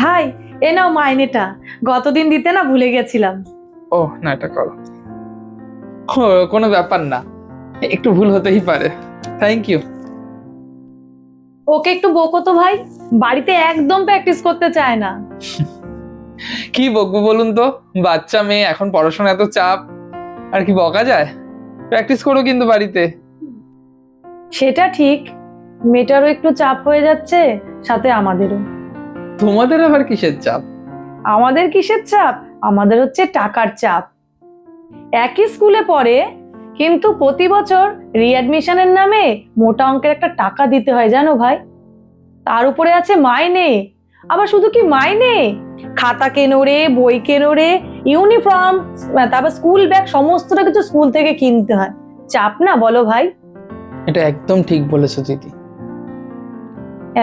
ভাই, এ নাও মাইনেটা। গতদিন দিতে না ভুলে গেছিলাম। ও না, এটা করো। ও, কোনো ব্যাপার না, একটু ভুল হতেই পারে। Thank you. ওকে একটু বকো তো ভাই, বাড়িতে একদম প্র্যাকটিস করতে চায় না। কি বকবো বলুন তো, বাচ্চা মেয়ে, এখন পড়াশোনা এত চাপ, আর কি বকা যায়? প্র্যাকটিস করো কিন্তু বাড়িতে। সেটা ঠিক, মেয়েটারও একটু চাপ হয়ে যাচ্ছে, সাথে আমাদেরও। তোমাদের আবার কিসের চাপ? আমাদের কিসের চাপ? আমাদের হচ্ছে টাকার চাপ। একই স্কুলে পড়ে, কিন্তু প্রতি বছর রিঅ্যাডমিশনের নামে মোটা অঙ্কের একটা টাকা দিতে হয় জানো ভাই। তার উপরে আছে মাইনে। আবার শুধু কি মাইনে, খাতা কেনো রে, বই কেনো রে, ইউনিফর্ম, তারপর স্কুল ব্যাগ, সমস্তটা কিছু স্কুল থেকে কিনতে হয়। চাপ না বলো ভাই? এটা একদম ঠিক বলেছো দিদি।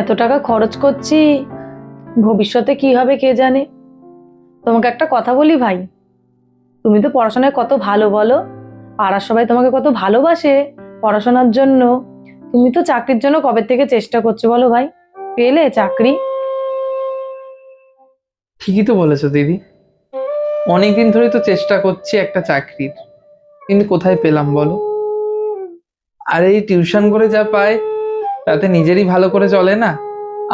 এত টাকা খরচ করছি, ভবিষ্যতে কি হবে কে জানে। তোমাকে একটা কথা বলি ভাই, তুমি তো পড়াশোনায় কত ভালো বলো, পাড়ার সবাই তোমাকে কত ভালোবাসে পড়াশোনার জন্য। তুমি তো চাকরির জন্য কবে থেকে চেষ্টা করছো বলো ভাই, পেলে চাকরি? ঠিকই তো বলেছো দিদি, অনেকদিন ধরে তো চেষ্টা করছি একটা চাকরির, কিন্তু কোথায় পেলাম বলো? আর এই টিউশন করে যা পায় তাতে নিজেরই ভালো করে চলে না,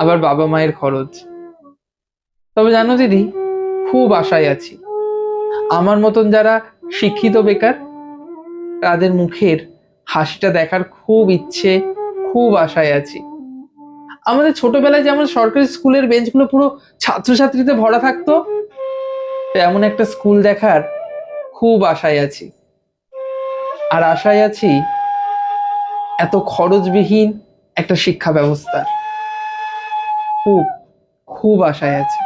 আবার বাবা মায়ের খরচ। তবে জানো দিদি, খুব আশায় আছি। আমার মতন যারা শিক্ষিত বেকার, তাদের মুখের হাসিটা দেখার খুব ইচ্ছে, খুব আশায় আছি। আমাদের ছোটবেলায় যেমন সরকারি স্কুলের বেঞ্চগুলো পুরো ছাত্রছাত্রীতে ভরা থাকতো, তেমন একটা স্কুল দেখার খুব আশায় আছি। আর আশায় আছি এত খরচবিহীন একটা শিক্ষা ব্যবস্থা, খুব খুব আশায় আছি।